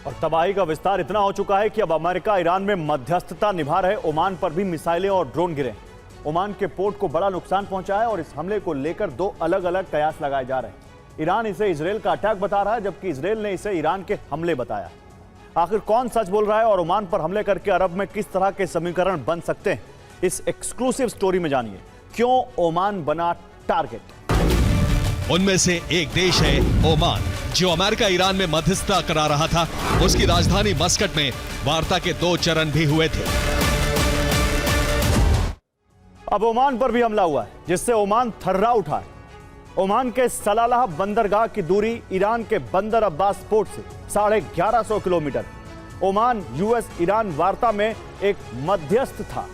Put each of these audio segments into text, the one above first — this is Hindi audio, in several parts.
और तबाही का विस्तार इतना हो चुका है कि अब अमेरिका ईरान में मध्यस्थता निभा रहे ओमान पर भी मिसाइलें और ड्रोन गिरे। ओमान के पोर्ट को बड़ा नुकसान पहुंचा है और इस हमले को लेकर दो अलग अलग कयास लगाए जा रहे हैं। ईरान इसे इजरायल का अटैक बता रहा है, जबकि इजरायल ने इसे ईरान के हमले बताया। आखिर कौन सच बोल रहा है और ओमान पर हमले करके अरब में किस तरह के समीकरण बन सकते हैं, इस एक्सक्लूसिव स्टोरी में जानिए क्यों ओमान बना टारगेट। उनमें से एक देश है ओमान, जो अमेरिका ईरान में मध्यस्थता करा रहा था। उसकी राजधानी मस्कट में वार्ता के 2 चरण भी हुए थे। अब ओमान पर भी हमला हुआ है, जिससे ओमान थर्रा उठा है। ओमान के सलालाह बंदरगाह की दूरी ईरान के बंदर अब्बास पोर्ट से 1150 किलोमीटर। ओमान यूएस ईरान वार्ता में एक मध्यस्थ था।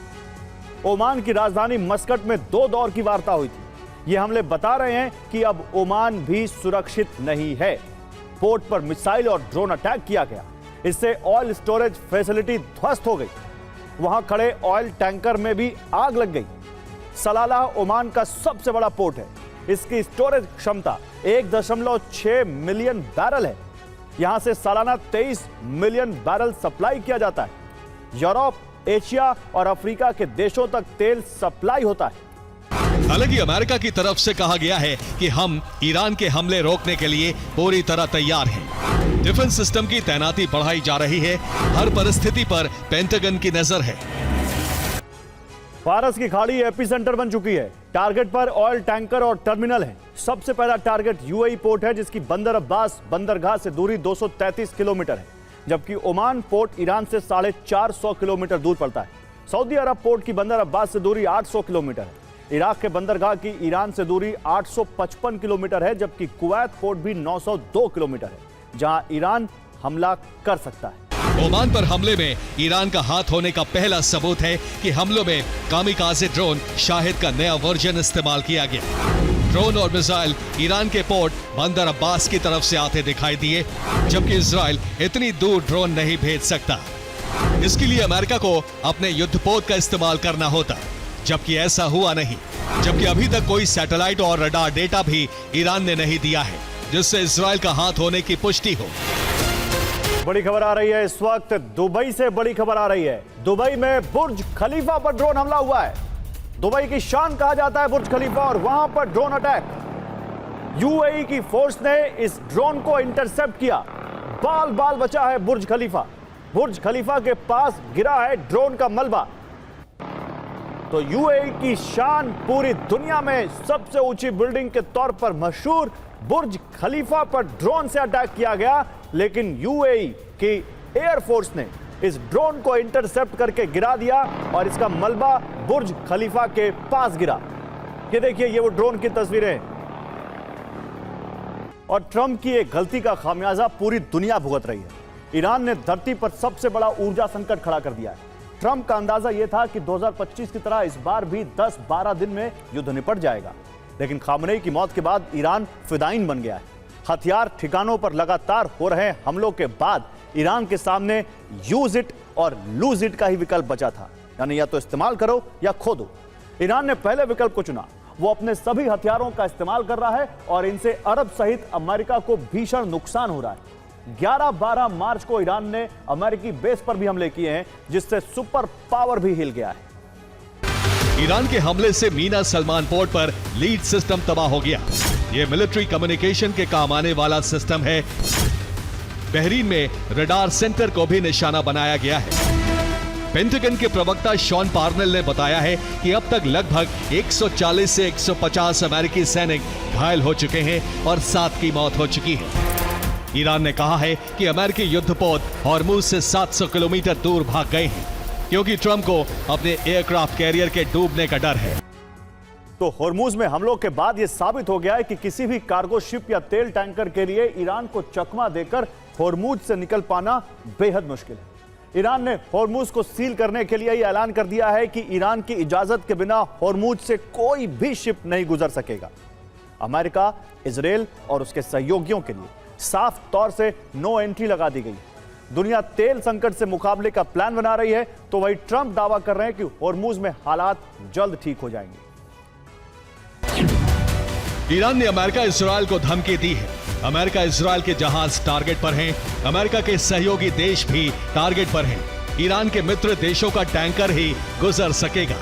ओमान की राजधानी मस्कट में 2 दौर की वार्ता हुई थी। ये हमले बता रहे हैं कि अब ओमान भी सुरक्षित नहीं है। पोर्ट पर मिसाइल और ड्रोन अटैक किया गया, इससे ऑयल स्टोरेज फैसिलिटी ध्वस्त हो गई। वहां खड़े ऑयल टैंकर में भी आग लग गई। सलालाह ओमान का सबसे बड़ा पोर्ट है। इसकी स्टोरेज क्षमता 1.6 मिलियन बैरल है। यहां से सालाना 23 मिलियन बैरल सप्लाई किया जाता है। यूरोप, एशिया और अफ्रीका के देशों तक तेल सप्लाई होता है। हालांकि अमेरिका की तरफ से कहा गया है कि हम ईरान के हमले रोकने के लिए पूरी तरह तैयार हैं। डिफेंस सिस्टम की तैनाती बढ़ाई जा रही है। हर परिस्थिति पर पेंटागन की नजर है। फारस की खाड़ी एपिसेंटर बन चुकी है। टारगेट पर ऑयल टैंकर और टर्मिनल है। सबसे पहला टारगेट यूएई पोर्ट है, जिसकी बंदर अब्बास बंदरगाह से दूरी 233 किलोमीटर है, जबकि ओमान पोर्ट ईरान से 450 किलोमीटर दूर पड़ता है। सऊदी अरब पोर्ट की बंदर अब्बास से दूरी 800 किलोमीटर है। इराक के बंदरगाह की ईरान से दूरी 855 किलोमीटर है, जबकि कुवैत पोर्ट भी 902 किलोमीटर है, जहां ईरान हमला कर सकता है। ओमान पर हमले में ईरान का हाथ होने का पहला सबूत है कि हमलों में कामिकाज़े ड्रोन शाहिद का नया वर्जन इस्तेमाल किया गया। ड्रोन और मिसाइल ईरान के पोर्ट बंदर अब्बास की तरफ से आते दिखाई दिए, जबकि इजराइल इतनी दूर ड्रोन नहीं भेज सकता। इसके लिए अमेरिका को अपने युद्धपोत का इस्तेमाल करना होता, जबकि ऐसा हुआ नहीं। जबकि अभी तक कोई सैटेलाइट और रडार डेटा भी ईरान ने नहीं दिया है, जिससे इजराइल का हाथ होने की पुष्टि हो। बड़ी खबर आ रही है इस वक्त दुबई से। बड़ी खबर आ रही है, दुबई में बुर्ज खलीफा पर ड्रोन हमला हुआ है। दुबई की शान कहा जाता है बुर्ज खलीफा, और वहां पर ड्रोन अटैक। यूएई की फोर्स ने इस ड्रोन को इंटरसेप्ट किया। बाल बाल बचा है बुर्ज खलीफा। बुर्ज खलीफा के पास गिरा है ड्रोन का मलबा। तो यूएई की शान, पूरी दुनिया में सबसे ऊंची बिल्डिंग के तौर पर मशहूर बुर्ज खलीफा पर ड्रोन से अटैक किया गया, लेकिन यूएई की एयरफोर्स ने इस ड्रोन को इंटरसेप्ट करके गिरा दिया और इसका मलबा बुर्ज खलीफा के पास गिरा। ये देखिए, ये वो ड्रोन की तस्वीरें हैं। और ट्रंप की एक गलती का खामियाजा पूरी दुनिया भुगत रही है। ईरान ने धरती पर सबसे बड़ा ऊर्जा संकट खड़ा कर दिया है। ट्रंप का अंदाजा यह था कि 2025 की तरह इस बार भी 10-12 दिन में युद्ध निपट जाएगा, लेकिन खामनेई की मौत के बाद ईरान फिदायीन बन गया है। हथियार ठिकानों पर लगातार हो रहे हमलों के बाद ईरान के सामने यूज इट और लूज इट का ही विकल्प बचा था, यानी या तो इस्तेमाल करो या खो दो। ईरान ने पहले विकल्प को चुना। वो अपने सभी हथियारों का इस्तेमाल कर रहा है और इनसे अरब सहित अमेरिका को भीषण नुकसान हो रहा है। 11-12 मार्च को ईरान ने अमेरिकी बेस पर भी हमले किए हैं, जिससे सुपर पावर भी हिल गया है। ईरान के हमले से मीना सलमान पोर्ट पर लीड सिस्टम तबाह हो गया। यह मिलिट्री कम्युनिकेशन के काम आने वाला सिस्टम है। बहरीन में रडार सेंटर को भी निशाना बनाया गया है। पेंटागन के प्रवक्ता शॉन पार्नेल ने बताया है कि अब तक लगभग 140 से 150 अमेरिकी सैनिक घायल हो चुके हैं और 7 की मौत हो चुकी है। ईरान ने कहा है कि अमेरिकी युद्धपोत हॉर्मुज से 700 किलोमीटर दूर भाग गए हैं, क्योंकि ट्रंप को अपने एयरक्राफ्ट कैरियर के डूबने का डर है। तो हॉर्मुज में हमलों के बाद यह साबित हो गया है कि किसी भी कार्गो शिप या तेल टैंकर के लिए ईरान को चकमा देकर हॉर्मुज से निकल पाना बेहद मुश्किल है। ईरान ने हॉर्मुज को सील करने के लिए यह ऐलान कर दिया है कि ईरान की इजाजत के बिना हॉर्मुज से कोई भी शिप नहीं गुजर सकेगा। अमेरिका, इजरायल और उसके सहयोगियों के लिए साफ तौर से नो एंट्री लगा दी गई है। दुनिया तेल संकट से मुकाबले का प्लान बना रही है, तो वही ट्रंप दावा कर रहे हैं कि हॉर्मुज में हालात जल्द ठीक हो जाएंगे। ईरान ने अमेरिका इजरायल को धमकी दी है अमेरिका इजरायल के जहाज टारगेट पर हैं, अमेरिका के सहयोगी देश भी टारगेट पर हैं। ईरान के मित्र देशों का टैंकर ही गुजर सकेगा।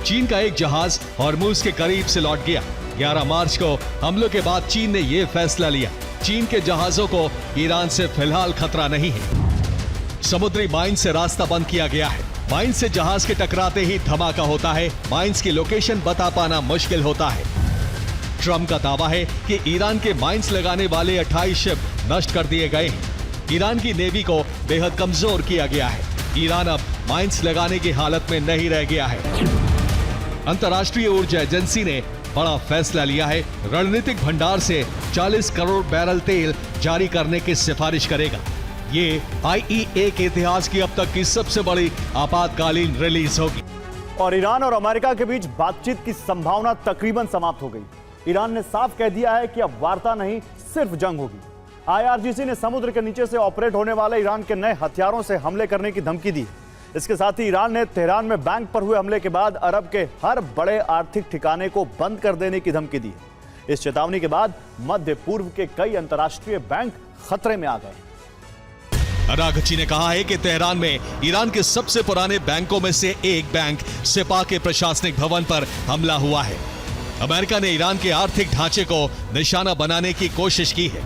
चीन का एक जहाज हॉर्मुज के करीब से लौट गया। 11 मार्च को हमलों के बाद चीन ने यह फैसला लिया। चीन के जहाजों को ईरान से फिलहाल खतरा नहीं है। समुद्री माइन से रास्ता बंद किया गया है। माइन से जहाज के टकराते ही धमाका होता है। माइंस की लोकेशन बता पाना मुश्किल होता है। ट्रंप का दावा है कि ईरान के माइंस लगाने वाले 28 शिप नष्ट कर दिए गए हैं। ईरान की नेवी को बेहद कमजोर किया गया है। ईरान अब माइंस लगाने की हालत में नहीं रह गया है। अंतर्राष्ट्रीय ऊर्जा एजेंसी ने बड़ा फैसला लिया है। रणनीतिक भंडार से 40 करोड़ बैरल तेल जारी करने की सिफारिश करेगा। ये IEA के इतिहास की अब तक की सबसे बड़ी आपातकालीन रिलीज होगी। और ईरान और अमेरिका के बीच बातचीत की संभावना तकरीबन समाप्त हो गई। ईरान ने साफ कह दिया है कि अब वार्ता नहीं, सिर्फ जंग होगी। IRGC ने समुद्र के नीचे से ऑपरेट होने वाले ईरान के नए हथियारों से हमले करने की धमकी दी। इसके साथ ही ईरान ने तेहरान में बैंक पर हुए हमले के बाद अरब के हर बड़े आर्थिक ठिकाने को बंद कर देने की धमकी दी। इस चेतावनी के बाद मध्य पूर्व के कई अंतर्राष्ट्रीय बैंक खतरे में आ गए। अरागची ने कहा है कि तेहरान में ईरान के सबसे पुराने बैंकों में से एक बैंक सेपा के प्रशासनिक भवन पर हमला हुआ है। अमेरिका ने ईरान के आर्थिक ढांचे को निशाना बनाने की कोशिश की है।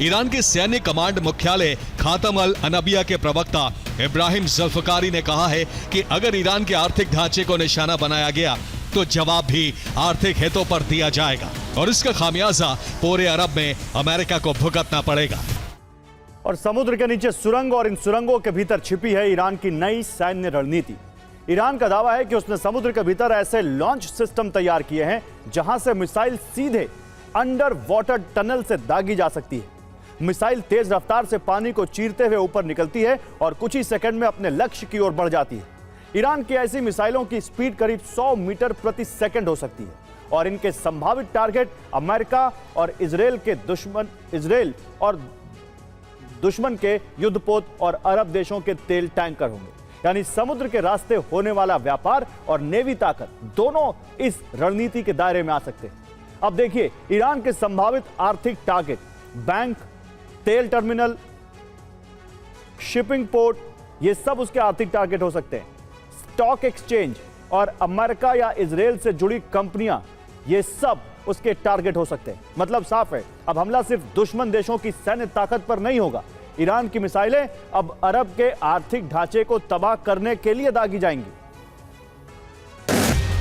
ईरान के सैन्य कमांड मुख्यालय खातम अल अनबिया के प्रवक्ता इब्राहिम जुल्फकारी ने कहा है कि अगर ईरान के आर्थिक ढांचे को निशाना बनाया गया तो जवाब भी आर्थिक हितों पर दिया जाएगा और इसका खामियाजा पूरे अरब में अमेरिका को भुगतना पड़ेगा। और समुद्र के नीचे सुरंग और इन सुरंगों के भीतर छिपी है ईरान की नई सैन्य रणनीति। ईरान का दावा है कि उसने समुद्र के भीतर ऐसे लॉन्च सिस्टम तैयार किए हैं जहां से मिसाइल सीधे अंडर वाटर टनल से दागी जा सकती है। मिसाइल तेज रफ्तार से पानी को चीरते हुए ऊपर निकलती है और कुछ ही सेकंड में अपने लक्ष्य की ओर बढ़ जाती है। ईरान की ऐसी मिसाइलों की स्पीड करीब 100 मीटर प्रति सेकंड हो सकती है और इनके संभावित टारगेट अमेरिका और इजराइल और दुश्मन के युद्धपोत और अरब देशों के तेल टैंकर होंगे। यानी समुद्र के रास्ते होने वाला व्यापार और नेवी ताकत दोनों इस रणनीति के दायरे में आ सकते हैं। अब देखिए, ईरान के संभावित आर्थिक टारगेट बैंक, तेल टर्मिनल, शिपिंग पोर्ट, ये सब उसके आर्थिक टारगेट हो सकते हैं। स्टॉक एक्सचेंज और अमेरिका या इजराइल से जुड़ी कंपनियां, ये सब उसके टारगेट हो सकते हैं। मतलब साफ है, अब हमला सिर्फ दुश्मन देशों की सैन्य ताकत पर नहीं होगा। ईरान की मिसाइलें अब अरब के आर्थिक ढांचे को तबाह करने के लिए दागी जाएंगी।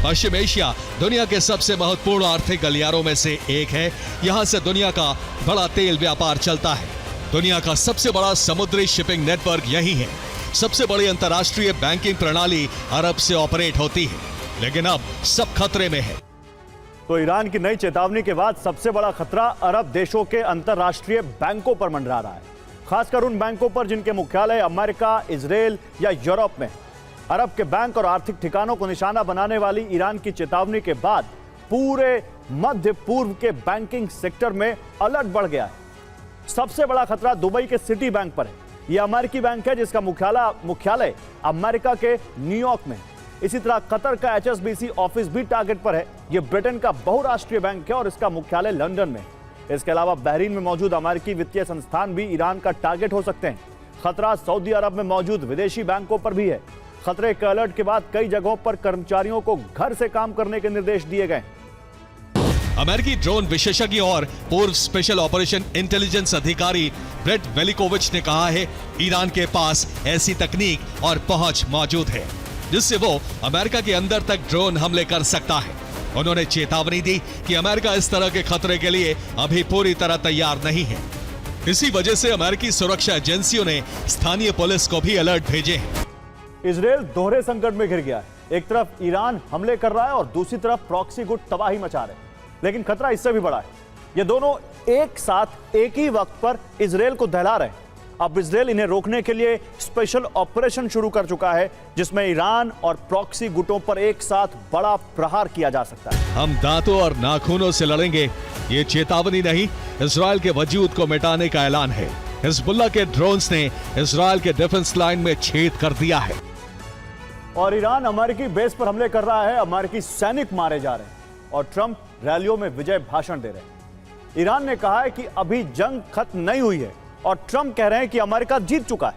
पश्चिम एशिया दुनिया के सबसे महत्वपूर्ण आर्थिक गलियारों में से एक है। यहां से दुनिया का बड़ा तेल व्यापार चलता है। दुनिया का सबसे बड़ा समुद्री शिपिंग नेटवर्क यही है। सबसे बड़ी अंतर्राष्ट्रीय बैंकिंग प्रणाली अरब से ऑपरेट होती है, लेकिन अब सब खतरे में है। तो ईरान की नई चेतावनी के बाद सबसे बड़ा खतरा अरब देशों के अंतर्राष्ट्रीय बैंकों पर मंडरा रहा है, खासकर उन बैंकों पर जिनके मुख्यालय अमेरिका, इजराइल या यूरोप में। अरब के बैंक और आर्थिक ठिकानों को निशाना बनाने वाली ईरान की चेतावनी के बाद पूरे मध्य पूर्व के बैंकिंग सेक्टर में अलर्ट बढ़ गया है। सबसे बड़ा खतरा दुबई के सिटी बैंक पर है। यह अमेरिकी बैंक है जिसका मुख्यालय अमेरिका के न्यूयॉर्क में है। इसी तरह कतर का HSBC ऑफिस भी टारगेट पर है। यह ब्रिटेन का बहुराष्ट्रीय बैंक है और इसका मुख्यालय लंदन में है। इसके अलावा बहरीन में मौजूद अमेरिकी वित्तीय संस्थान भी ईरान का टारगेट हो सकते हैं। खतरा सऊदी अरब में मौजूद विदेशी बैंकों पर भी है। खतरे के अलर्ट के बाद कई जगहों पर कर्मचारियों को घर से काम करने के निर्देश दिए गए। अमेरिकी ड्रोन विशेषज्ञ और पूर्व स्पेशल ऑपरेशन इंटेलिजेंस अधिकारी ब्रेट वेलिकोविच ने कहा है, ईरान के पास ऐसी तकनीक और पहुंच मौजूद है जिससे वो अमेरिका के अंदर तक ड्रोन हमले कर सकता है। उन्होंने चेतावनी दी कि अमेरिका इस तरह के खतरे के लिए अभी पूरी तरह तैयार नहीं है। इसी वजह से अमेरिकी सुरक्षा एजेंसियों ने स्थानीय पुलिस को भी अलर्ट भेजे हैं। इजराइल दोहरे संकट में घिर गया है। एक तरफ ईरान हमले कर रहा है और दूसरी तरफ प्रॉक्सी गुट तबाही मचा रहे हैं। लेकिन खतरा इससे भी बड़ा है। ये दोनों एक साथ एक ही वक्त पर इजराइल को दहला रहे हैं। अब इजराइल इन्हें रोकने के लिए स्पेशल ऑपरेशन शुरू कर चुका है जिसमें ईरान और प्रॉक्सी गुटों पर एक साथ बड़ा प्रहार किया जा सकता है। हम दांतों और नाखूनों से लड़ेंगे, ये चेतावनी नहीं, इजराइल के वजूद को मिटाने का ऐलान है। हिजबुल्लाह के ड्रोन्स ने इजराइल के डिफेंस लाइन में छेद कर दिया है और ईरान अमेरिकी बेस पर हमले कर रहा है। अमेरिकी सैनिक मारे जा रहे हैं और ट्रंप रैलियों में विजय भाषण दे रहे हैं। ईरान ने कहा है कि अभी जंग खत्म नहीं हुई है और ट्रंप कह रहे हैं कि अमेरिका जीत चुका है।